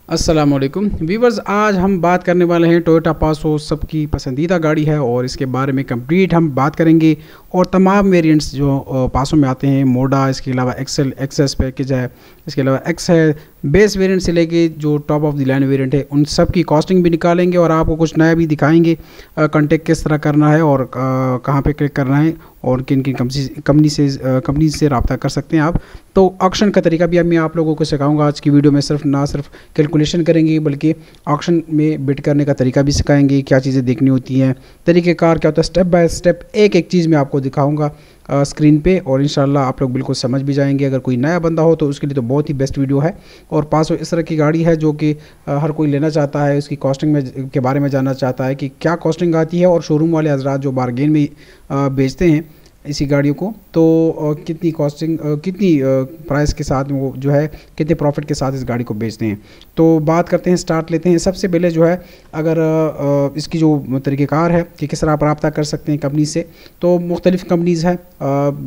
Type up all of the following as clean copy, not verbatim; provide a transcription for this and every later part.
अस्सलामुअलैकुम वीवर्स, आज हम बात करने वाले हैं टोयोटा पासो। सबकी पसंदीदा गाड़ी है और इसके बारे में कंप्लीट हम बात करेंगे। और तमाम वेरिएंट्स जो पासो में आते हैं, मोडा, इसके अलावा एक्सेल, एक्सेस पैकेज है, इसके अलावा एक्स है, बेस वेरिएंट से लेके जो top of the line variant है, उन सब की कॉस्टिंग भी निकालेंगे और आपको कुछ नया भी दिखाएंगे। कॉन्टेक्ट किस तरह करना है और कहाँ पे क्लिक करना है और किन किन कंपनी से रब्ता कर सकते हैं आप। तो ऑक्शन का तरीका भी मैं आप लोगों को सिखाऊंगा आज की वीडियो में। सिर्फ कैलकुलेशन करेंगे बल्कि ऑक्शन में बिड करने का तरीका भी सिखाएंगे, क्या चीज़ें देखनी होती हैं, तरीक़ेकार क्या होता है, स्टेप बाय स्टेप एक एक चीज़ मैं आपको दिखाऊंगा स्क्रीन पे। और इंशाल्लाह आप लोग बिल्कुल समझ भी जाएंगे। अगर कोई नया बंदा हो तो उसके लिए तो बहुत ही बेस्ट वीडियो है। और पासो इस तरह की गाड़ी है जो कि हर कोई लेना चाहता है, उसकी कॉस्टिंग में के बारे में जानना चाहता है कि क्या कॉस्टिंग आती है। और शोरूम वाले हजरात जो बारगेन में बेचते हैं इसी गाड़ियों को, तो कितनी कॉस्टिंग, कितनी प्राइस के साथ वो जो है, कितने प्रॉफिट के साथ इस गाड़ी को बेचते हैं। तो बात करते हैं, स्टार्ट लेते हैं। सबसे पहले जो है, अगर इसकी जो तरीक़ेकार है कि किस तरह आप रब्ता कर सकते हैं कंपनी से, तो मुख्तलिफ़ कंपनीज़ है,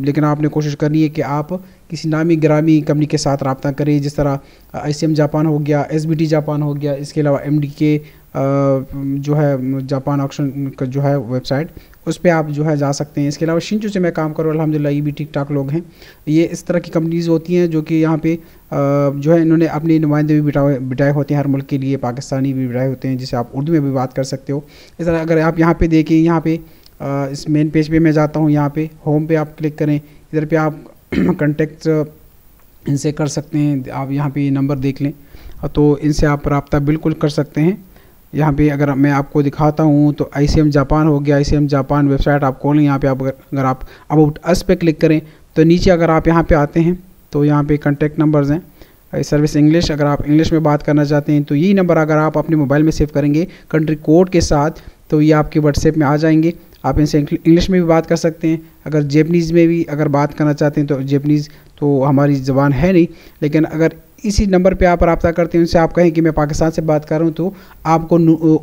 लेकिन आपने कोशिश करनी है कि आप किसी नामी गिरामी कंपनी के साथ रब्ता करें। जिस तरह ICM जापान हो गया, SBT जापान हो गया, इसके अलावा MDK जो है जापान ऑक्शन का जो है वेबसाइट, उस पर आप जो है जा सकते हैं। इसके अलावा शिंचू से मैं काम करूँ, अल्हम्दुलिल्लाह ये भी ठीक ठाक लोग हैं। ये इस तरह की कंपनीज़ होती हैं जो कि यहाँ पे जो है इन्होंने अपने नुमाइंदे भी बिठाए होते हैं हर मुल्क के लिए, पाकिस्तानी भी बिठाए होते हैं, जिसे आप उर्दू में भी बात कर सकते हो। इस तरह अगर आप यहाँ पे देखें, यहाँ पे इस मेन पेज पे मैं जाता हूँ, यहाँ पे होम पे आप क्लिक करें, इधर पे आप कॉन्टेक्ट इनसे कर सकते हैं। आप यहाँ पे नंबर देख लें तो इनसे आप रब्ता बिल्कुल कर सकते हैं। यहाँ पे अगर मैं आपको दिखाता हूँ तो ICM जापान हो गया, ICM जापान वेबसाइट आप खोलें। यहाँ पे आप अगर आप अबाउट अस पे क्लिक करें तो नीचे अगर आप यहाँ पे आते हैं तो यहाँ पे कॉन्टैक्ट नंबर्स हैं। सर्विस इंग्लिश, अगर आप इंग्लिश में बात करना चाहते हैं तो यही नंबर अगर आप अपने मोबाइल में सेव करेंगे कंट्री कोड के साथ, तो ये आपके व्हाट्सएप में आ जाएंगे। आप इनसे इंग्लिश में भी बात कर सकते हैं। अगर जैपनीज़ में भी अगर बात करना चाहते हैं तो जैपनीज़ तो हमारी ज़बान है नहीं, लेकिन अगर इसी नंबर पे आप रब्ता करते हैं, उनसे आप कहें कि मैं पाकिस्तान से बात कर रहा हूँ, तो आपको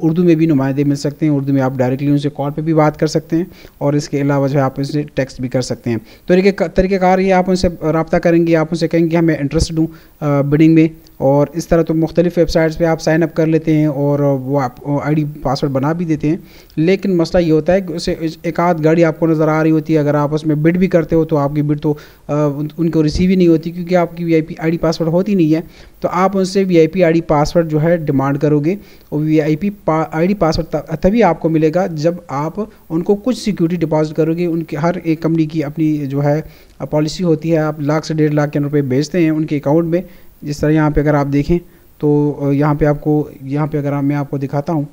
उर्दू में भी नुमाइंदे मिल सकते हैं। उर्दू में आप डायरेक्टली उनसे कॉल पे भी बात कर सकते हैं और इसके अलावा जो है आप उनसे टेक्स्ट भी कर सकते हैं। तो तरीक़ेकार ये, आप उनसे रब्ता करेंगे, आप उनसे कहेंगे मैं इंटरेस्टेड हूँ बिडिंग में, और इस तरह तो मुख्तलिफ़ वेबसाइट्स पे आप साइन अप कर लेते हैं और वो आप ID पासवर्ड बना भी देते हैं। लेकिन मसला ये होता है कि उसे एक आध गाड़ी आपको नज़र आ रही होती है, अगर आप उसमें बिड भी करते हो तो आपकी बिड तो उनको रिसीव ही नहीं होती, क्योंकि आपकी VIP ID पासवर्ड होती नहीं है। तो आप उनसे VIP ID पासवर्ड जो है डिमांड करोगे, और VIP ID पासवर्ड तभी आपको मिलेगा जब आप उनको कुछ सिक्योरिटी डिपॉजिट करोगे। उनकी हर एक कंपनी की अपनी जो है पॉलिसी होती है। आप लाख से 1.5 लाख के रुपए भेजते हैं उनके अकाउंट में। जिस तरह यहाँ पे अगर आप देखें तो यहाँ पे अगर मैं आपको दिखाता हूँ,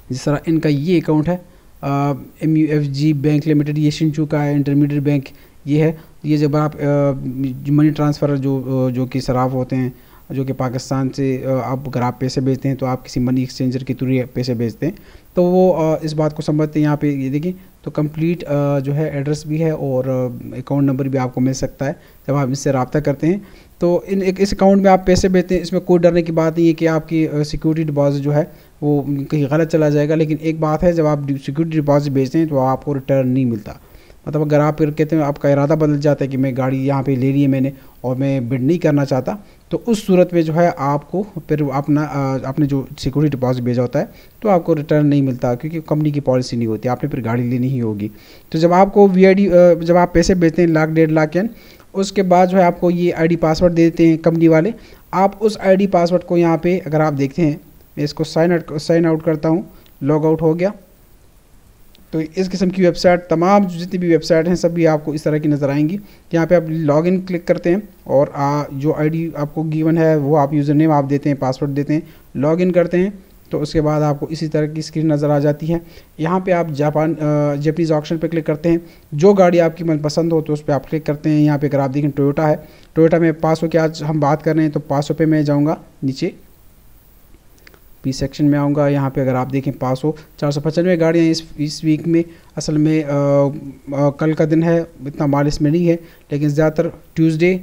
जिस तरह इनका ये अकाउंट है MUFG बैंक लिमिटेड, ये शिंचू का है, इंटरमीडिएट बैंक ये है। ये जब आप मनी ट्रांसफ़र जो कि सराफ होते हैं, जो कि पाकिस्तान से आप अगर आप पैसे भेजते हैं तो आप किसी मनी एक्सचेंजर के थ्रू पैसे भेजते हैं, तो वो इस बात को समझते हैं। यहाँ पे ये देखिए, तो कंप्लीट जो है एड्रेस भी है और अकाउंट नंबर भी आपको मिल सकता है जब आप इससे रब्ता करते हैं। तो इस अकाउंट में आप पैसे भेजते हैं, इसमें कोई डरने की बात नहीं है कि आपकी सिक्योरिटी डिपॉजिट जो है वो कहीं गलत चला जाएगा। लेकिन एक बात है, जब आप सिक्योरिटी डिपॉजिट भेजते हैं तो आपको रिटर्न नहीं मिलता। मतलब अगर आप फिर कहते हैं, आपका इरादा बदल जाता है कि मैं गाड़ी यहाँ पे ले ली है मैंने और मैं बिड नहीं करना चाहता, तो उस सूरत में जो है आपको फिर आपने जो सिक्योरिटी डिपॉजिट भेजा होता है तो आपको रिटर्न नहीं मिलता, क्योंकि कंपनी की पॉलिसी नहीं होती, आपने फिर गाड़ी लेनी ही होगी। तो जब आपको जब आप पैसे भेजते हैं लाख 1.5 लाख के, उसके बाद जो है आपको ये ID पासवर्ड दे देते हैं कंपनी वाले। आप उस ID पासवर्ड को यहाँ पे अगर आप देखते हैं, मैं इसको साइन आउट करता हूँ, लॉग आउट हो गया। तो इस किस्म की वेबसाइट, तमाम जितनी भी वेबसाइट हैं सभी आपको इस तरह की नज़र आएंगी। यहाँ पे आप लॉगिन क्लिक करते हैं और जो ID आपको गिवन है वो आप यूज़र नेम आप देते हैं, पासवर्ड देते हैं, लॉगिन करते हैं, तो उसके बाद आपको इसी तरह की स्क्रीन नज़र आ जाती है। यहाँ पे आप जापानीज़ ऑक्शन पे क्लिक करते हैं, जो गाड़ी आपकी मनपसंद हो तो उस पर आप क्लिक करते हैं। यहाँ पे अगर आप देखें टोयोटा है, टोयोटा में पासो की आज हम बात कर रहे हैं, तो पासो पे मैं जाऊँगा, नीचे P सेक्शन में आऊँगा। यहाँ पे अगर आप देखें 495 गाड़ियाँ इस वीक में। असल में कल का दिन है, इतना माल इसमें नहीं है, लेकिन ज़्यादातर ट्यूसडे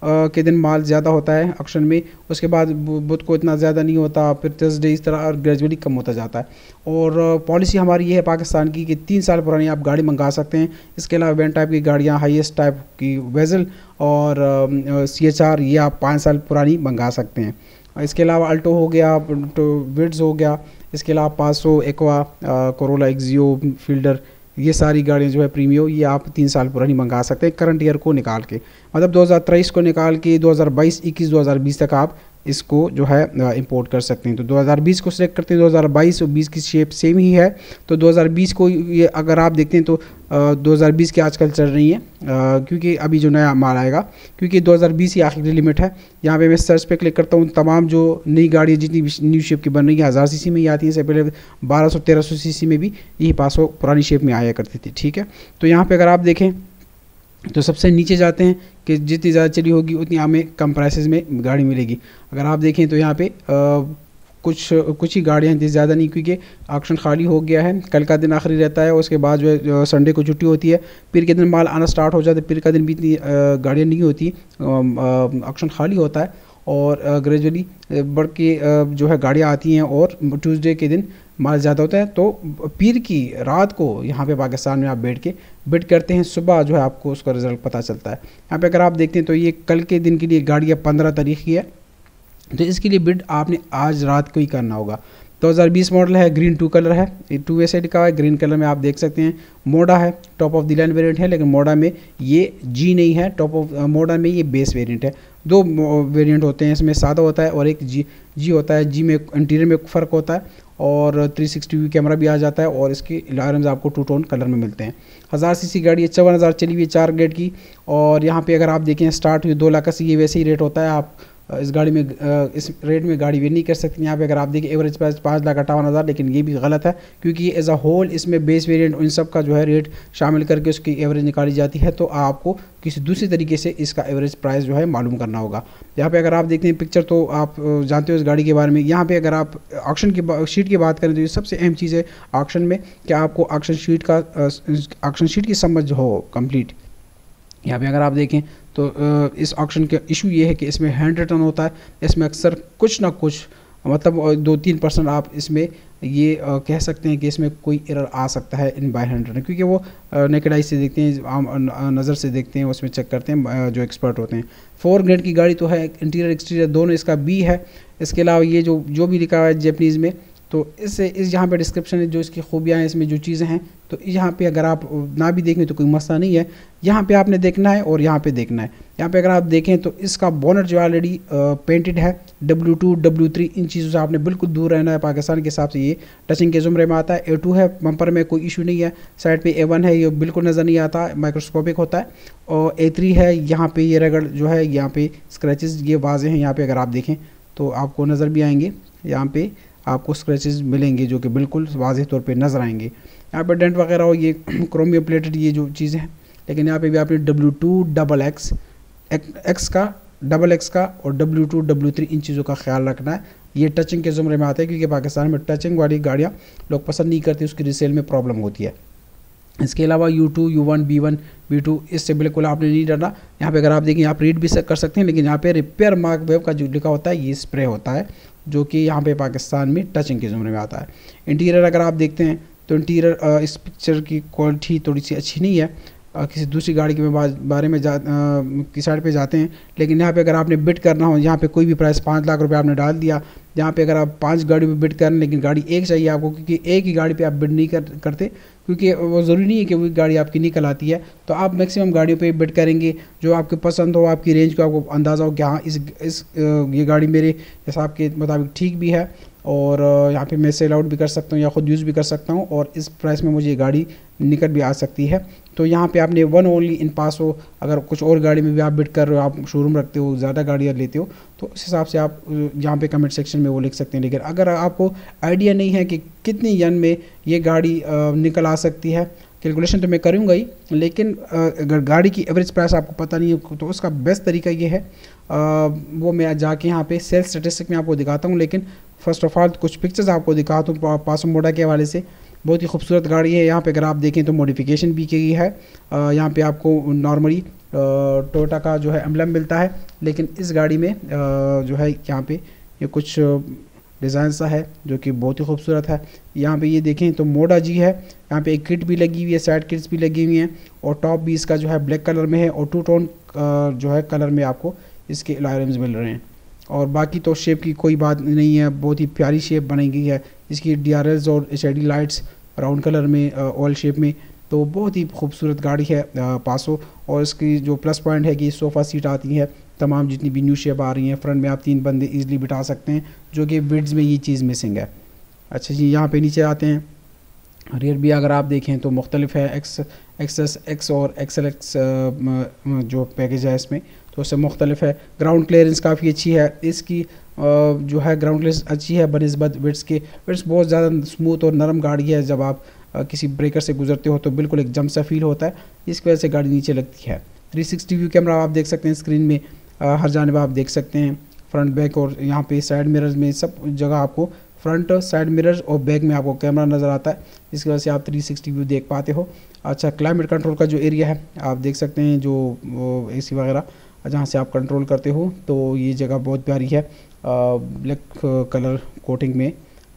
के दिन माल ज़्यादा होता है ऑक्शन में। उसके बाद बुध को इतना ज़्यादा नहीं होता, फिर थर्सडे, इस तरह और ग्रेजुअली कम होता जाता है। और पॉलिसी हमारी ये है पाकिस्तान की कि 3 साल पुरानी आप गाड़ी मंगा सकते हैं। इसके अलावा वेन टाइप की गाड़ियाँ, हाईएस्ट टाइप की वेजल और CHR, ये आप 5 साल पुरानी मंगा सकते हैं। इसके अलावा अल्टो हो गया, तो विड्स हो गया, इसके अलावा पासो, एक्वा, कोरोला, एक्जियो, फील्डर, ये सारी गाड़ियाँ जो है प्रीमियो, ये आप 3 साल पुरानी मंगा सकते हैं करंट ईयर को निकाल के, मतलब 2023 को निकाल के 2022, 21, 2020 तक आप इसको जो है इंपोर्ट कर सकते हैं। तो 2020 को सिलेक्ट करते हैं, 2022 और 20 की शेप सेम ही है, तो 2020 को ये अगर आप देखते हैं तो 2020 की आजकल चल रही है, क्योंकि अभी जो नया माल आएगा, क्योंकि 2020 ही आखिरी लिमिट है। यहाँ पे मैं सर्च पे क्लिक करता हूँ, तमाम जो नई गाड़ियाँ जितनी न्यू शेप की बन रही है 1000 सीसी में ही आती हैं, इससे पहले 1200-1300 सीसी में भी यही पासो पुरानी शेप में आया करती थी, ठीक है। तो यहाँ पर अगर आप देखें तो सबसे नीचे जाते हैं कि जितनी ज़्यादा चली होगी उतनी हमें कम प्राइसेस में गाड़ी मिलेगी। अगर आप देखें तो यहाँ पे कुछ ही गाड़ियाँ हैं, ज़्यादा नहीं, क्योंकि ऑक्शन खाली हो गया है, कल का दिन आखिरी रहता है, उसके बाद जो है संडे को छुट्टी होती है, फिर के दिन माल आना स्टार्ट हो जाता है, फिर का दिन भी इतनी गाड़ियाँ नहीं होती, ऑक्शन खाली होता है और ग्रेजुअली बढ़ के जो है गाड़ियाँ आती हैं और ट्यूसडे के दिन माल ज़्यादा होता है। तो पीर की रात को यहाँ पे पाकिस्तान में आप बैठ के बिड करते हैं, सुबह जो है आपको उसका रिज़ल्ट पता चलता है। यहाँ पे अगर आप देखते हैं तो ये कल के दिन के लिए गाड़ी 15 तारीख की है, तो इसके लिए बिड आपने आज रात को ही करना होगा। 2020 मॉडल है, ग्रीन 2 कलर है, 2 ऐसे लिखा हुआ है, ग्रीन कलर में आप देख सकते हैं। मोडा है, top of the line variant है, लेकिन मोडा में ये जी नहीं है, टॉप ऑफ मोडा में ये बेस वेरिएंट है। 2 वेरिएंट होते हैं, इसमें सादा होता है और एक जी होता है। जी में इंटीरियर में फ़र्क होता है और 360 व्यू कैमरा भी आ जाता है और इसके अलार्म्स आपको 2 टोन कलर में मिलते हैं। 1000 सीसी गाड़ी है, 54,000 चली हुई है, 4 ग्रेड की। और यहाँ पे अगर आप देखें स्टार्ट हुई 2 लाख से, ये वैसे ही रेट होता है, आप इस गाड़ी में इस रेट में गाड़ी भी नहीं कर सकते। यहाँ पे अगर आप देखें एवरेज प्राइस 5,58,000, लेकिन ये भी गलत है, क्योंकि एज अ होल इसमें बेस वेरिएंट इन सब का जो है रेट शामिल करके उसकी एवरेज निकाली जाती है, तो आपको किसी दूसरी तरीके से इसका एवरेज प्राइस जो है मालूम करना होगा। यहाँ पे अगर आप देखते हैं पिक्चर तो आप जानते हो इस गाड़ी के बारे में। यहाँ पे अगर आप ऑक्शन की शीट की बात करें तो ये सबसे अहम चीज़ है ऑक्शन में कि आपको ऑक्शन शीट की समझ हो कंप्लीट। यहाँ पे अगर आप देखें तो इस ऑक्शन का इशू ये है कि इसमें हैंड रिटर्न होता है, इसमें अक्सर कुछ ना कुछ मतलब 2-3% आप इसमें ये कह सकते हैं कि इसमें कोई एरर आ सकता है इन बाय हैंड रिटर्न, क्योंकि वो नेकेड आई से देखते हैं, आम नज़र से देखते हैं, उसमें चेक करते हैं जो एक्सपर्ट होते हैं। 4 ग्रेड की गाड़ी तो है, इंटीरियर एक्सटीरियर दोनों इसका बी है। इसके अलावा ये जो भी लिखा हुआ है जापानीज़ में, तो इस यहाँ पे डिस्क्रिप्शन है जो इसकी खूबियाँ हैं, इसमें जो चीज़ें हैं, तो यहाँ पे अगर आप ना भी देखें तो कोई मसला नहीं है, यहाँ पे आपने देखना है और यहाँ पे देखना है। यहाँ पे अगर आप देखें तो इसका बोनट जो ऑलरेडी पेंटेड है, W2 W3 इन चीज़ों से आपने बिल्कुल दूर रहना है। पाकिस्तान के हिसाब से ये टचिंग के ज़ुमरे में आता है। A2 है, बम्पर में कोई इशू नहीं है, साइड पे A1 है, ये बिल्कुल नज़र नहीं आता, माइक्रोस्कोपिक होता है। और A3 है, यहाँ पे ये रगड़ जो है, यहाँ पे स्क्रैचेस ये वाजे हैं, यहाँ पे अगर आप देखें तो आपको नज़र भी आएंगे, यहाँ पे आपको स्क्रैचेस मिलेंगे जो कि बिल्कुल वाज़ेह तौर पे नज़र आएंगे। यहाँ पर डेंट वगैरह हो, ये क्रोमियम प्लेटेड ये जो चीज़ें हैं, लेकिन यहाँ पे भी आपने W2 XX का XX का और W2 W3 इन चीज़ों का ख्याल रखना है। ये टचिंग के ज़ुमरे में आते हैं, क्योंकि पाकिस्तान में टचिंग वाली गाड़ियाँ लोग पसंद नहीं करते, उसकी रीसेल में प्रॉब्लम होती है। इसके अलावा U2 U1 B1 B2 इससे बिल्कुल आपने नहीं डरना। यहाँ पे अगर आप देखें आप रीड भी कर सकते हैं, लेकिन यहाँ पे रिपेयर मार्क वेब का जो लिखा होता है ये स्प्रे होता है, जो कि यहाँ पे पाकिस्तान में टचिंग के ज़ुमरे में आता है। इंटीरियर अगर आप देखते हैं तो इंटीरियर इस पिक्चर की क्वालिटी थोड़ी सी अच्छी नहीं है, किसी दूसरी गाड़ी के बारे में की साइड पे जाते हैं। लेकिन यहाँ पे अगर आपने बिड करना हो, यहाँ पे कोई भी प्राइस 5 लाख रुपए आपने डाल दिया, यहाँ पे अगर आप 5 गाड़ी पे बिड करें, लेकिन गाड़ी एक चाहिए आपको, क्योंकि एक ही गाड़ी पे आप बिड नहीं करते, क्योंकि वो ज़रूरी नहीं है कि वो गाड़ी आपकी निकल आती है। तो आप मैक्सिमम गाड़ियों पे बिड करेंगे जो आपके पसंद हो, आपकी रेंज को आपको अंदाज़ा हो कि हाँ ये गाड़ी मेरे हिसाब के मुताबिक ठीक भी है, और यहाँ पे मैं सेल आउट भी कर सकता हूँ या ख़ुद यूज़ भी कर सकता हूँ, और इस प्राइस में मुझे ये गाड़ी निकल भी आ सकती है। तो यहाँ पे आपने वन ओनली इन पास हो, अगर कुछ और गाड़ी में भी आप बिड कर रहे हो, आप शोरूम रखते हो, ज़्यादा गाड़ियाँ लेते हो, तो उस हिसाब से आप यहाँ पे कमेंट सेक्शन में वो लिख सकते हैं। लेकिन अगर आपको आइडिया नहीं है कि कितनी यन में ये गाड़ी निकल आ सकती है, कैलकुलेशन तो मैं करूँगा ही, लेकिन अगर गाड़ी की एवरेज प्राइस आपको पता नहीं है तो उसका बेस्ट तरीका ये है, वो मैं जाके यहाँ पे सेल्स स्टेटिस्टिक में आपको दिखाता हूँ। लेकिन फ़र्स्ट ऑफ़ ऑल कुछ पिक्चर्स आपको दिखाता हूँ पासो मोडा के हवाले से। बहुत ही खूबसूरत गाड़ी है। यहाँ पे अगर आप देखें तो मॉडिफिकेशन भी की गई है। यहाँ पे आपको नॉर्मली टोयोटा का जो है एम्बलम मिलता है, लेकिन इस गाड़ी में जो है यहाँ पे ये कुछ डिज़ाइन सा है जो कि बहुत ही खूबसूरत है। यहाँ पे ये देखें तो मोडा जी है, यहाँ पे एक किट भी लगी हुई है, साइड किट्स भी लगी हुई हैं, और टॉप भी इसका जो है ब्लैक कलर में है, और 2 टोन जो है कलर में आपको इसके अलायरम्स मिल रहे हैं। और बाकी तो शेप की कोई बात नहीं है, बहुत ही प्यारी शेप बनाई गई है। इसकी DRLs और HID लाइट्स ब्राउन कलर में ऑयल शेप में, तो बहुत ही खूबसूरत गाड़ी है पासो। और इसकी जो प्लस पॉइंट है कि सोफ़ा सीट आती है तमाम जितनी भी न्यू शेप आ रही हैं। फ्रंट में आप 3 बंदे ईजिली बिठा सकते हैं, जो कि विड्स में ये चीज़ मिसिंग है। अच्छा जी, यहाँ पे नीचे आते हैं। रियर भी अगर आप देखें तो मुख्तलिफ है, एक्सएस एक्स और XLX जो पैकेज है इसमें, तो उससे मुख्तलिफ है। ग्राउंड क्लियरेंस काफ़ी अच्छी है इसकी, जो है ग्राउंड क्लियरेंस अच्छी है बनस्बत विड्स के। विड्स बहुत ज़्यादा स्मूथ और नरम गाड़ी है, जब आप किसी ब्रेकर से गुजरते हो तो बिल्कुल एक जंप सा फील होता है, इसकी वजह से गाड़ी नीचे लगती है। 360 व्यू कैमरा आप देख सकते हैं स्क्रीन में, हर जानिब आप देख सकते हैं, फ्रंट बैक और यहाँ पे साइड मिरर्स में सब जगह आपको फ्रंट साइड मिरर्स और बैक में आपको कैमरा नज़र आता है, जिसकी वजह से आप 360 व्यू देख पाते हो। अच्छा, क्लाइमेट कंट्रोल का जो एरिया है आप देख सकते हैं, जो AC वगैरह जहाँ से आप कंट्रोल करते हो, तो ये जगह बहुत प्यारी है। ब्लैक कलर कोटिंग में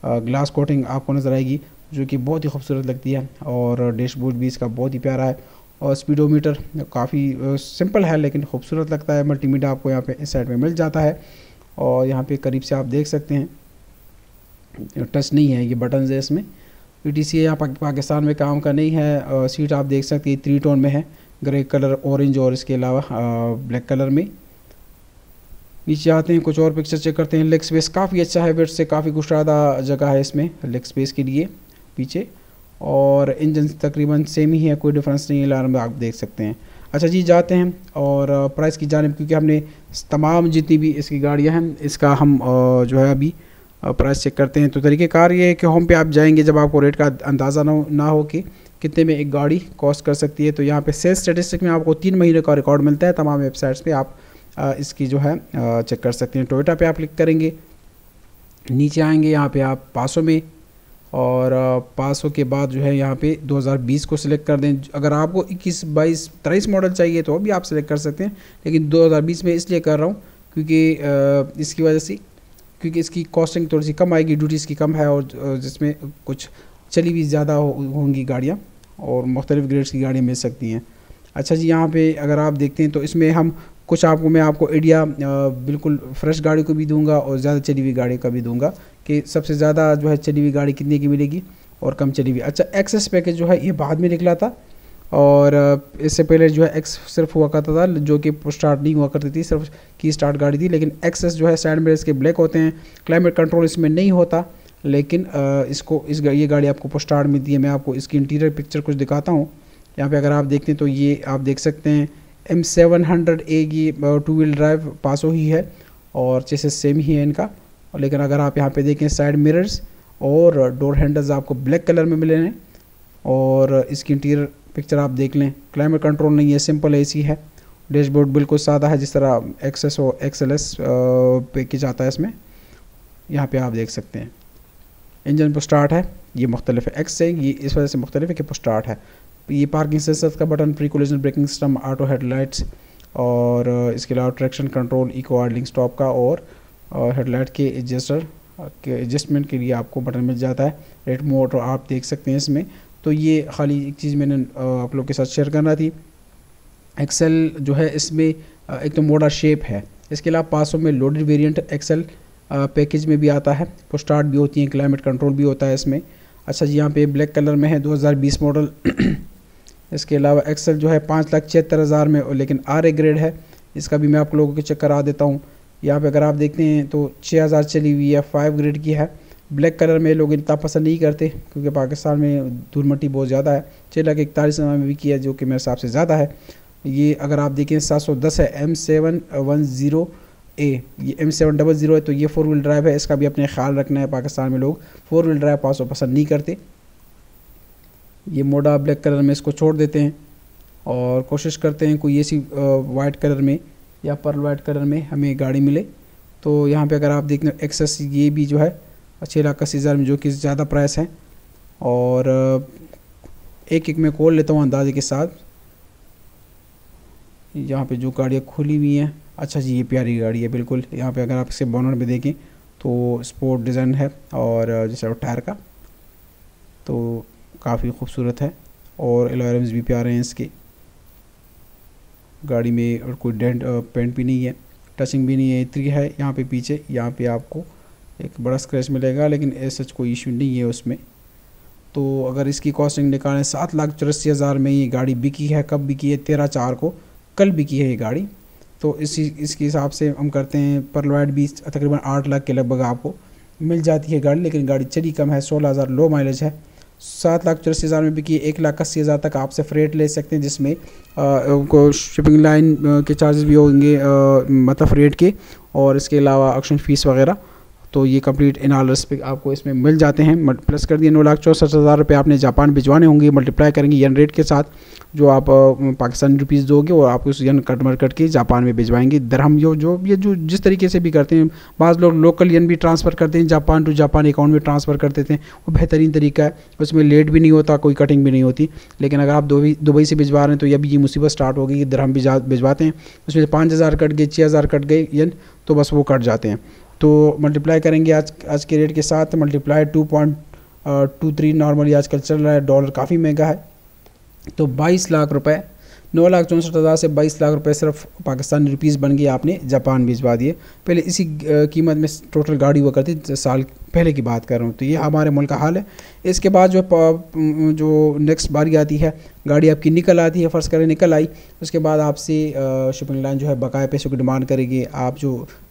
ग्लास कोटिंग आपको नज़र आएगी, जो कि बहुत ही खूबसूरत लगती है। और डैशबोर्ड भी इसका बहुत ही प्यारा है। और स्पीडोमीटर काफ़ी सिंपल है लेकिन खूबसूरत लगता है। मल्टीमीडिया आपको यहाँ पे इस साइड में मिल जाता है। और यहाँ पे करीब से आप देख सकते हैं, टच नहीं है, ये बटन है इसमें। PTC यहाँ पाकिस्तान में काम का नहीं है। सीट आप देख सकते हैं 3 टोन में है, ग्रे कलर, ऑरेंज और इसके अलावा ब्लैक कलर में। नीचे आते हैं, कुछ और पिक्चर चेक करते हैं। लेग स्पेस काफ़ी अच्छा है, वेट से काफ़ी कुशादा जगह है इसमें लेग स्पेस के लिए पीछे। और इंजन तकरीबन सेम ही है, कोई डिफरेंस नहीं है अलार्म में, आप देख सकते हैं। अच्छा जी, जाते हैं और प्राइस की जानिब, क्योंकि हमने तमाम जितनी भी इसकी गाड़ियाँ हैं इसका हम जो है अभी प्राइस चेक करते हैं। तो तरीक़ेकार ये है कि होम पे आप जाएंगे, जब आपको रेट का अंदाज़ा ना हो कि कितने में एक गाड़ी कॉस्ट कर सकती है, तो यहाँ पे सेल्स स्टेटिस्टिक में आपको 3 महीने का रिकॉर्ड मिलता है। तमाम वेबसाइट्स पे आप इसकी जो है चेक कर सकते हैं। टोयोटा पे आप क्लिक करेंगे, नीचे आएंगे, यहाँ पे आप पासो में, और 500 के बाद जो है यहाँ पे 2020 को सिलेक्ट कर दें। अगर आपको 21, 22, 23 मॉडल चाहिए तो भी आप सिलेक्ट कर सकते हैं, लेकिन 2020 में इसलिए कर रहा हूँ क्योंकि इसकी वजह से, क्योंकि इसकी कॉस्टिंग थोड़ी सी कम आएगी, ड्यूटी इसकी कम है, और जिसमें कुछ चली भी ज़्यादा होंगी गाड़ियाँ, और मुख्तलिफ ग्रेड्स की गाड़ियाँ मिल सकती हैं। अच्छा जी, यहाँ पे अगर आप देखते हैं तो इसमें हम कुछ मैं आपको आइडिया बिल्कुल फ्रेश गाड़ी को भी दूंगा और ज़्यादा चली हुई गाड़ी का भी दूंगा कि सबसे ज़्यादा जो है चली हुई गाड़ी कितने की मिलेगी और कम चली हुई। अच्छा, एक्सेस पैकेज जो है ये बाद में निकला था, और इससे पहले जो है एक्स सिर्फ हुआ करता था, जो कि स्टार्ट नहीं हुआ करती थी, सिर्फ की स्टार्ट गाड़ी थी। लेकिन एक्सेस जो है साइड मिरर्स के ब्लैक होते हैं, क्लाइमेट कंट्रोल इसमें नहीं होता, लेकिन ये गाड़ी आपको स्टार्ट मिलती है। मैं आपको इसकी इंटीरियर पिक्चर कुछ दिखाता हूँ। यहाँ पे अगर आप देखते हैं तो ये आप देख सकते हैं M700A की 2 व्हील ड्राइव पासो ही है, और चेसिस सेम ही है इनका। लेकिन अगर आप यहाँ पे देखें, साइड मिरर्स और डोर हैंडल्स आपको ब्लैक कलर में मिले हैं, और इसकी इंटीरियर पिक्चर आप देख लें। क्लाइमेट कंट्रोल नहीं है, सिंपल AC है। डैशबोर्ड बिल्कुल सादा है, जिस तरह XS और XLS पैकेज आता है इसमें। यहाँ पे आप देख सकते हैं इंजन पर स्टार्ट है, ये मुख्तलिफ है X से, ये इस वजह से मुख्तलिफ है कि पर स्टार्ट है। ये पार्किंग सेंसर का button, pre collision braking system, auto headlights, और इसके अलावा traction control, eco idling stop का, और हेडलाइट के एडजस्टमेंट के लिए आपको बटन मिल जाता है। रेड मोड आप देख सकते हैं इसमें। तो ये खाली एक चीज़ मैंने आप लोग के साथ शेयर करना थी। एक्सेल जो है इसमें एक तो मोड़ा शेप है, इसके अलावा 500 में लोडेड वेरिएंट एक्सेल पैकेज में भी आता है, पुश स्टार्ट भी होती है, क्लाइमेट कंट्रोल भी होता है इसमें। अच्छा जी, यहाँ पे ब्लैक कलर में है 2020 मॉडल। इसके अलावा एक्सेल जो है 5,76,000 में, लेकिन RA ग्रेड है, इसका भी मैं आप लोगों को चेक करा देता हूँ। यहाँ पे अगर आप देखते हैं तो 6,000 चली हुई है, 5 ग्रेड की है। ब्लैक कलर में लोग इतना पसंद नहीं करते क्योंकि पाकिस्तान में धूल मट्टी बहुत ज़्यादा है। 6,41,000 में भी किया, जो कि मेरे हिसाब से ज़्यादा है। ये अगर आप देखें 710 है, M710A, ये M700 है, तो ये 4 व्हील ड्राइव है। इसका भी अपने ख्याल रखना है, पाकिस्तान में लोग 4 व्हील ड्राइव 500 पसंद नहीं करते। ये मोड़ा ब्लैक कलर में इसको छोड़ देते हैं और कोशिश करते हैं कोई ऐसी वाइट कलर में या पर्ल वाइट कलर में हमें गाड़ी मिले। तो यहाँ पे अगर आप देखें एक्सेस, ये भी जो है 6,81,000 में, जो कि ज़्यादा प्राइस है। और एक मैं खोल लेता हूँ अंदाजे के साथ। यहाँ पे जो गाड़ियाँ खुली हुई हैं, अच्छा जी, ये प्यारी गाड़ी है बिल्कुल। यहाँ पे अगर आप इसे बोनट में देखें तो स्पोर्ट डिज़ाइन है, और जैसे टायर का तो काफ़ी खूबसूरत है, और एलॉयरम्स भी प्यारे हैं इसके। गाड़ी में और कोई डेंट पेंट भी नहीं है। टचिंग भी नहीं है, इतनी है यहाँ पे पीछे, यहाँ पे आपको एक बड़ा स्क्रैच मिलेगा, लेकिन ऐसा कोई इशू नहीं है उसमें। तो अगर इसकी कॉस्टिंग निकालें 7,84,000 में ये गाड़ी बिकी है। कब बिकी है? 13/4 को, कल बिकी है ये गाड़ी। तो इसके हिसाब से हम करते हैं पर लॉयड भी तकरीबन 8 लाख के लगभग आपको मिल जाती है गाड़ी, लेकिन गाड़ी चली कम है, 16,000 लो माइलेज है। 7,84,000 में बिकी है। 1,80,000 तक आपसे फ्रेट ले सकते हैं, जिसमें उनको शिपिंग लाइन के चार्जेस भी होंगे, मतलब फ्रेट के, और इसके अलावा ऑक्शन फ़ीस वगैरह। तो ये कंप्लीट इन ऑल रिस्पेक्ट आपको इसमें मिल जाते हैं। प्लस कर दिए 9,64,000 रुपये आपने जापान भिजवाने होंगे, मल्टीप्लाई करेंगे यन रेट के साथ, जो आप पाकिस्तानी रुपीज़ दोगे और आप उस यन कन्वर्ट करके जापान में भिजवाएंगे। दरहम जो जिस तरीके से भी करते हैं, बाज़ लोग लोकल यन भी ट्रांसफ़र करते हैं जापान टू जापान अकाउंट में ट्रांसफ़र कर देते हैं, वो बेहतरीन तरीका है, उसमें लेट भी नहीं होता, कोई कटिंग भी नहीं होती। लेकिन अगर आप दुबई से भिजवा रहे हैं तो अभी ये मुसीबत स्टार्ट हो गई कि दरहम भिजवाते हैं, उसमें 5,000 कट गए, 6,000 कट गए यन, तो बस वो कट जाते हैं। तो मल्टीप्लाई करेंगे आज के रेट के साथ, मल्टीप्लाई 2.23 नॉर्मली आजकल चल रहा है, डॉलर काफ़ी महंगा है। तो 22 लाख रुपए, 9,64,000 से 22 लाख रुपए सिर्फ पाकिस्तानी रुपीज़ बन गए, आपने जापान भिजवा दिए। पहले इसी कीमत में टोटल गाड़ी हुआ करती, साल पहले की बात कर रहा हूँ। तो ये हमारे मुल्क का हाल है। इसके बाद जो नेक्स्ट बारी आती है, गाड़ी आपकी निकल आती है, फ़र्ज़ करें निकल आई, उसके बाद आपसे शिपिंग लाइन जो है बकाया पैसों की डिमांड करेगी।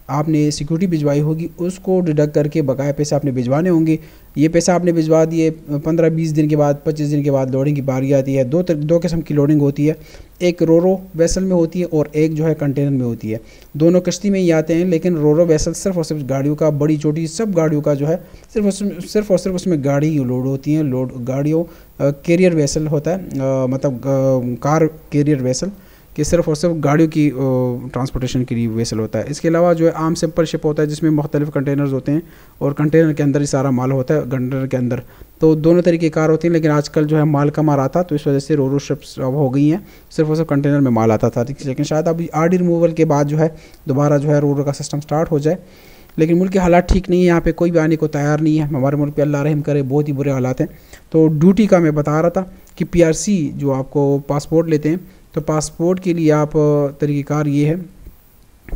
आपने सिक्योरिटी भिजवाई होगी उसको डिडक्ट करके बकाया पैसे आपने भिजवाने होंगे। ये पैसा आपने भिजवा दिए, 15-20 दिन के बाद, 25 दिन के बाद लोडिंग की बारी आती है। दो किस्म की लोडिंग होती है, एक रोरो वेसल में होती है और एक जो है कंटेनर में होती है। दोनों कश्ती में ही आते हैं, लेकिन रोरो वेसल सिर्फ और सिर्फ गाड़ियों का, बड़ी छोटी सब गाड़ियों का जो है सिर्फ और सिर्फ उसमें गाड़ी लोड होती हैं। गाड़ियों कैरियर वेसल होता है, मतलब कार कैरियर वेसल कि सिर्फ और सिर्फ गाड़ियों की ट्रांसपोर्टेशन के लिए वेसल होता है। इसके अलावा जो है आम सिंपल शिप होता है, जिसमें मुख्तलिफ कंटेनर्स होते हैं और कंटेनर के अंदर ही सारा माल होता है, कंटेनर के अंदर। तो दोनों तरीके की कार होती हैं, लेकिन आजकल जो है माल कम आ रहा था, तो इस वजह से रोरो शिप्स अब हो गई हैं, सिर्फ और सिर्फ कंटेनर में माल आता था। लेकिन शायद अभी आरडी रिमूवल के बाद जो है दोबारा जो है रोरो का सिस्टम स्टार्ट हो जाए। लेकिन मुल्क के हालात ठीक नहीं है, यहाँ पे कोई भी आने को तैयार नहीं है। हमारे मुल्क पे अल्लाह रहम करे, बहुत ही बुरे हालात हैं। तो ड्यूटी का मैं बता रहा था कि PRC जो आपको पासपोर्ट लेते हैं, तो पासपोर्ट के लिए आप तरीक़ेकार ये है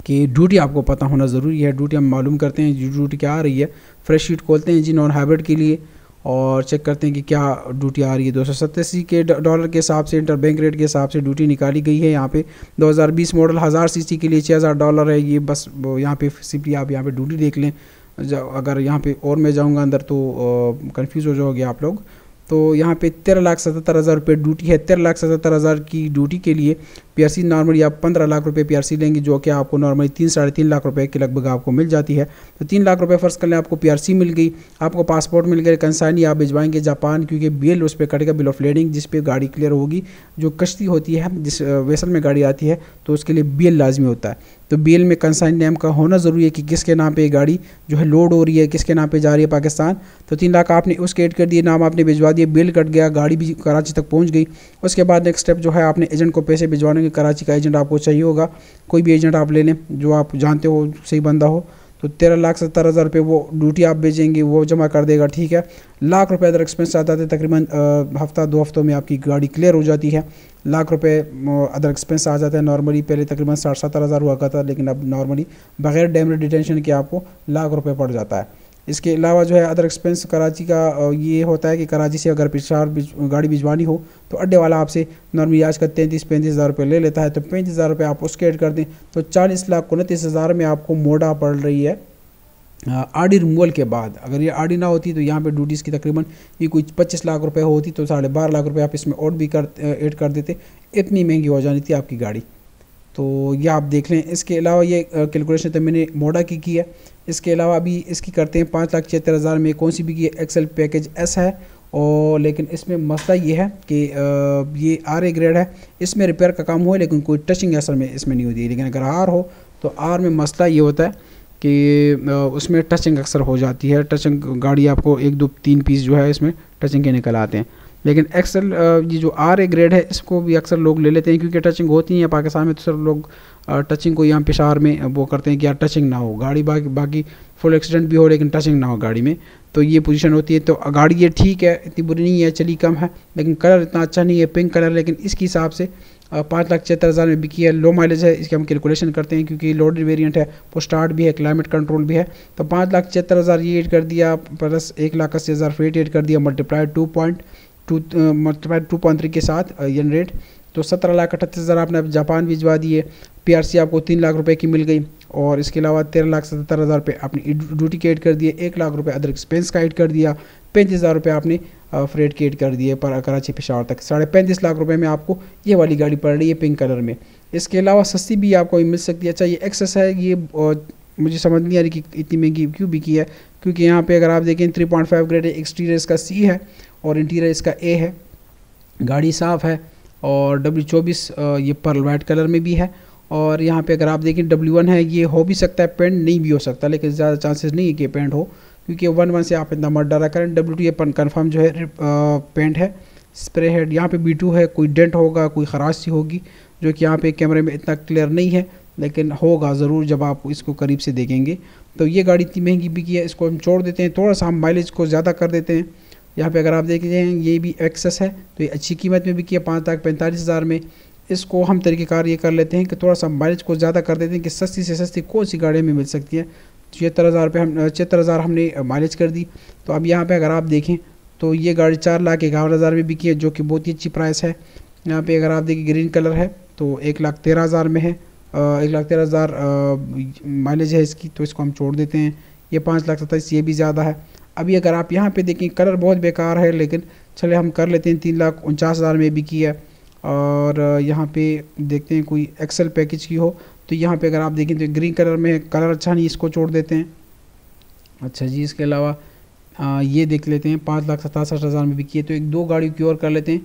कि ड्यूटी आपको पता होना ज़रूरी है। ड्यूटी हम मालूम करते हैं ड्यूटी क्या आ रही है, फ्रेश शीट खोलते हैं जी नॉन हाइब्रिड के लिए और चेक करते हैं कि क्या ड्यूटी आ रही है। 287 के डॉलर के हिसाब से, इंटर बैंक रेट के हिसाब से ड्यूटी निकाली गई है। यहाँ पे 2020 मॉडल 1000 सीसी के लिए $6,000 है। ये बस यहाँ पे सिंपली आप यहाँ पे ड्यूटी देख लें। अगर यहाँ पे और मैं जाऊँगा अंदर तो कंफ्यूज हो जाओगे आप लोग। तो यहाँ पे 13,77,000 रुपये ड्यूटी है। 13,77,000 की ड्यूटी के लिए PRC नॉर्मली आप 15 लाख रुपए PRC लेंगे, जो कि आपको नॉर्मली 3-3.5 लाख रुपए के लगभग आपको मिल जाती है। तो 3 लाख रुपए फ़र्ज़ कर लें आपको PRC मिल गई, आपको पासपोर्ट मिल गया, कंसाइनी आप भिजवाएंगे जापान, क्योंकि बिल उस पर कटेगा, बिल ऑफ लेडिंग, जिस पे गाड़ी क्लियर होगी। जो कश्ती होती है, जिस वेसल में गाड़ी आती है, तो उसके लिए बिल लाजमी होता है। तो बिल में कंसाइन नेम का होना ज़रूरी है कि किसके नाम पे गाड़ी जो है लोड हो रही है, किसके नाम पे जा रही है पाकिस्तान। तो 3 लाख आपने उसके ऐड कर दिए, नाम आपने भिजवा दिए, बिल कट गया, गाड़ी भी कराची तक पहुंच गई। उसके बाद नेक्स्ट स्टेप जो है आपने एजेंट को पैसे भिजवाने के, कराची का एजेंट आपको चाहिए होगा, कोई भी एजेंट आप ले लें जो आप जानते हो सही बंदा हो। तो 13,70,000 रुपये वो ड्यूटी आप भेजेंगे, वो जमा कर देगा, ठीक है। लाख रुपए अदर एक्सपेंस आता है, तकरीबन हफ्ता 2 हफ्तों में आपकी गाड़ी क्लियर हो जाती है। लाख रुपए अदर एक्सपेंस आ जाता है नॉर्मली। पहले तकरीबन 60-70,000 हुआ करता था, लेकिन अब नॉर्मली बगैर डैमेज डिटेंशन के आपको लाख रुपए पड़ जाता है। इसके अलावा जो है अदर एक्सपेंस कराची का ये होता है कि कराची से अगर पिछाड़ गाड़ी भिजवानी हो तो अड्डे वाला आपसे नॉर्मली आज का 33-35,000 रुपये ले लेता है। तो 35,000 रुपये आप उसके ऐड कर दें तो 40,29,000 में आपको मोड़ा पड़ रही है आरडी रिमूवल के बाद। अगर ये आरडी ना होती तो यहाँ पे ड्यूटीज़ की तकरीबन ये कोई 25 लाख रुपए होती, तो 12.5 लाख रुपए आप इसमें और भी ऐड कर देते, इतनी महंगी हो जानी थी आपकी गाड़ी। तो ये आप देख लें। इसके अलावा ये कैलकुलेशन तो मैंने मोड़ा की है। इसके अलावा अभी इसकी करते हैं 5,76,000 में कौन सी भी की एक्सेल पैकेज एस है, और लेकिन इसमें मसला ये है कि ये RA ग्रेड है, इसमें रिपेयर का काम हुआ है, लेकिन कोई टचिंग असल में इसमें नहीं होती है। लेकिन अगर R हो तो R में मसला ये होता है कि उसमें टचिंग अक्सर हो जाती है। टचिंग गाड़ी आपको 1-2-3 पीस जो है इसमें टचिंग के निकल आते हैं। लेकिन एक्सेल ये जो RA ग्रेड है इसको भी अक्सर लोग ले लेते हैं, क्योंकि टचिंग होती है पाकिस्तान में, तो सिर्फ लोग टचिंग को यहाँ पेशावर में वो करते हैं कि यार टचिंग ना हो गाड़ी, बाकी फुल एक्सीडेंट भी हो लेकिन टचिंग ना हो गाड़ी में। तो ये पोजीशन होती है। तो गाड़ी ये ठीक है, इतनी बुरी नहीं है, चली कम है, लेकिन कलर इतना अच्छा नहीं है, पिंक कलर। लेकिन इसके हिसाब से 5,76,000 में बिकी है। लो माइलेज है, इसकी हम कैलकुलेशन करते हैं क्योंकि लोडेड वेरिएंट है, वो स्टार्ट भी है, क्लाइमेट कंट्रोल भी है। तो 5,76,000 ये ऐड कर दिया, प्लस 1,80,000 फ्रेट ऐड कर दिया, मल्टीप्लाई 2.3 के साथ यन रेट, तो 17,38,000 आपने जापान भिजवा दिए। PRC आपको 3 लाख रुपए की मिल गई, और इसके अलावा 13,77,000 रुपये आपने ड्यूटी के ऐड कर दिए, 1 लाख रुपये अदर एक्सपेंस का ऐड कर दिया, 35,000 रुपये आपने फ्रेट के ऐड कर दिए पर कराची पेशावर तक। 35.5 लाख रुपए में आपको ये वाली गाड़ी पड़ रही है पिंक कलर में। इसके अलावा सस्ती भी आपको मिल सकती है। अच्छा, ये एक्सेस है, ये मुझे समझ नहीं आ रही कि इतनी महंगी क्यों बिकी है, क्योंकि यहाँ पे अगर आप देखें 3.5 ग्रेड है, एक्सटीरियर इसका C है और इंटीरियर इसका A है। गाड़ी साफ़ है और W24 ये पर्ल वाइट कलर में भी है। और यहाँ पे अगर आप देखें W1 है, ये हो भी सकता है पेंट, नहीं भी हो सकता, लेकिन ज़्यादा चांसेस नहीं है कि पेंट हो, क्योंकि 1 से आप इतना मत डरा करें। W2 ये कन्फर्म जो है पेंट है। स्प्रे हेड यहाँ पे B2 है, कोई डेंट होगा, कोई खराश सी होगी, जो कि यहाँ पे कैमरे में इतना क्लियर नहीं है, लेकिन होगा ज़रूर जब आप इसको करीब से देखेंगे। तो ये गाड़ी इतनी महंगी बिकी है, इसको हम छोड़ देते हैं, थोड़ा सा हम माइलेज को ज़्यादा कर देते हैं। यहाँ पे अगर आप देख रहे हैं ये भी एक्सेस है, तो ये अच्छी कीमत में बिकी है 5,45,000 में। इसको हम तरीक़ेकार ये कर लेते हैं कि थोड़ा सा माइलेज को ज़्यादा कर देते हैं कि सस्ती से सस्ती कौन सी गाड़ी में मिल सकती है। 76,000 रुपये 76,000 हमने माइलेज कर दी। तो अब यहाँ पे अगर आप देखें तो ये गाड़ी 4,51,000 में बिकी है, जो कि बहुत ही अच्छी प्राइस है। यहाँ पे अगर आप देखें ग्रीन कलर है तो 1,13,000 में है, 1,13,000 माइलेज है इसकी, तो इसको हम छोड़ देते हैं। ये 5,27,000 ये भी ज़्यादा है। अभी अगर आप यहाँ पे देखें कलर बहुत बेकार है, लेकिन चले हम कर लेते हैं, 3,49,000 में बिकी है। और यहाँ पे देखते हैं कोई एक्सेल पैकेज की हो, तो यहाँ पे अगर आप देखें तो ग्रीन कलर में है, कलर अच्छा नहीं, इसको छोड़ देते हैं। अच्छा जी, इसके अलावा ये देख लेते हैं 5,67,000 में बिकी है। तो एक दो गाड़ी की और कर लेते हैं,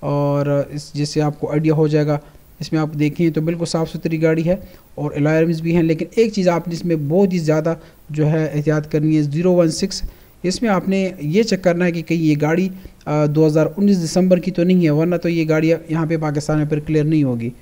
और इस जिससे आपको आइडिया हो जाएगा। इसमें आप देखें तो बिल्कुल साफ़ सुथरी गाड़ी है और एलॉयर्म्स भी हैं, लेकिन एक चीज़ आपने इसमें बहुत ही ज़्यादा जो है एहतियात करनी है, 016 इसमें आपने ये चेक करना है कि कहीं ये गाड़ी 2019 दिसंबर की तो नहीं है, वरना तो ये गाड़ी यहाँ पे पाकिस्तान में फिर क्लियर नहीं होगी।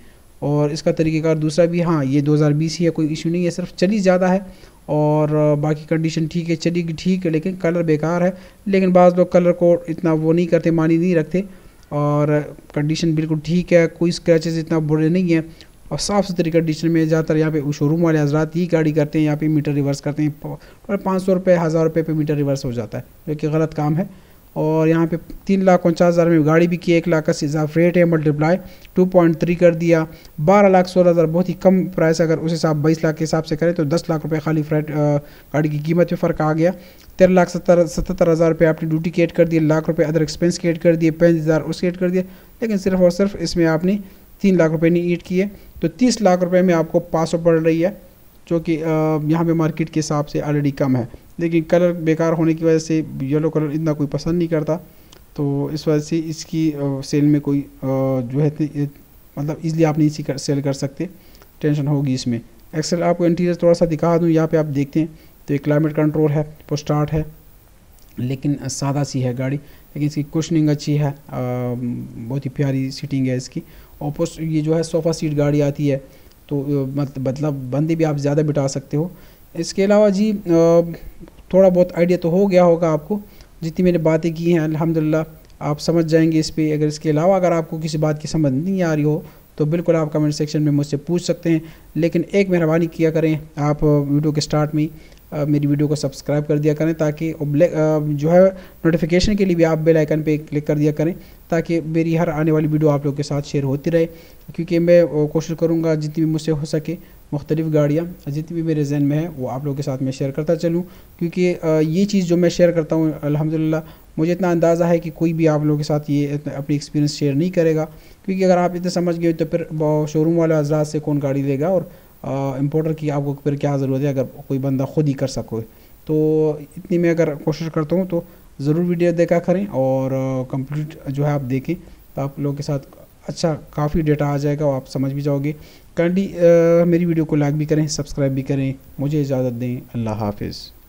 और इसका तरीक़ेकार दूसरा भी, हाँ ये 2020 ही है, कोई इशू नहीं है, सिर्फ चली ज़्यादा है और बाकी कंडीशन ठीक है, चलेगी ठीक है, लेकिन कलर बेकार है। लेकिन बाज़ लोग कलर को इतना वो नहीं करते, मानी नहीं रखते, और कंडीशन बिल्कुल ठीक है, कोई स्क्रैचेस इतना बुरे नहीं है और साफ़ सुथरी कंडीशन में। ज़्यादातर यहाँ पे शोरूम वाले हजरात यही गाड़ी करते हैं, यहाँ पे मीटर रिवर्स करते हैं, और 500 रुपये 1000 रुपये पे मीटर रिवर्स हो जाता है, जो कि गलत काम है। और यहाँ पे 3,49,000 में गाड़ी भी की, 1,80,000 फ्रेट है, मल्टीप्लाई 2.3 कर दिया, 12,16,000 बहुत ही कम प्राइस। अगर उस हिसाब 22 लाख के हिसाब से करें तो 10 लाख रुपये खाली फ्रेट गाड़ी की कीमत में फ़र्क आ गया। 13,77,000 रुपये आपने ड्यूटी के ऐड कर दिए, लाख रुपये अदर एक्सपेंस के ऐड कर दिए, 35,000 उसके ऐड कर दिए, लेकिन सिर्फ और सिर्फ इसमें आपने 3 लाख रुपये नहीं ऐड किए, तो 30 लाख रुपये में आपको 500 पड़ रही है, जो कि यहाँ पे मार्केट के हिसाब से ऑलरेडी कम है। लेकिन कलर बेकार होने की वजह से येलो कलर इतना कोई पसंद नहीं करता, तो इस वजह से इसकी सेल में कोई जो है मतलब ईज़िली आप नहीं सेल कर सकते, टेंशन होगी इसमें। एक्सेल आपको इंटीरियर थोड़ा सा दिखा दूँ, यहाँ पे आप देखते हैं तो एक क्लाइमेट कंट्रोल है, वो स्टार्ट है, लेकिन सादा सी है गाड़ी, लेकिन इसकी कुशनिंग अच्छी है, बहुत ही प्यारी सीटिंग है इसकी। और ये जो है सोफ़ा सीट गाड़ी आती है, तो मतलब बंदे भी आप ज़्यादा बिठा सकते हो। इसके अलावा जी थोड़ा बहुत आइडिया तो हो गया होगा आपको, जितनी मैंने बातें की हैं अल्हम्दुलिल्लाह आप समझ जाएंगे इस पे। अगर इसके अलावा अगर आपको किसी बात की समझ नहीं आ रही हो तो बिल्कुल आप कमेंट सेक्शन में मुझसे पूछ सकते हैं, लेकिन एक मेहरबानी किया करें, आप वीडियो के स्टार्ट में मेरी वीडियो को सब्सक्राइब कर दिया करें, ताकि जो है नोटिफिकेशन के लिए भी आप बेल आइकन पे क्लिक कर दिया करें, ताकि मेरी हर आने वाली वीडियो आप लोगों के साथ शेयर होती रहे। क्योंकि मैं कोशिश करूँगा जितनी भी मुझसे हो सके मुख्तलिफ़ गाड़ियाँ जितनी भी मेरे जहन में है वो आप लोगों के साथ मैं शेयर करता चलूँ, क्योंकि ये चीज़ जो मैं शेयर करता हूँ अल्हम्दुलिल्लाह मुझे इतना अंदाज़ा है कि कोई भी आप लोगों के साथ ये अपनी एक्सपीरियंस शेयर नहीं करेगा, क्योंकि अगर आप इतने समझ गए तो फिर शोरूम वाले हज़रात से कौन गाड़ी लेगा, और इम्पोर्टर की आपको फिर क्या ज़रूरत है अगर कोई बंदा ख़ुद ही कर सको। तो इतनी मैं अगर कोशिश करता हूँ तो ज़रूर वीडियो देखा करें और कंप्लीट जो है आप देखें, तो आप लोगों के साथ अच्छा काफ़ी डेटा आ जाएगा और आप समझ भी जाओगे। काइंडली मेरी वीडियो को लाइक भी करें, सब्सक्राइब भी करें। मुझे इजाज़त दें, अल्लाह हाफिज़।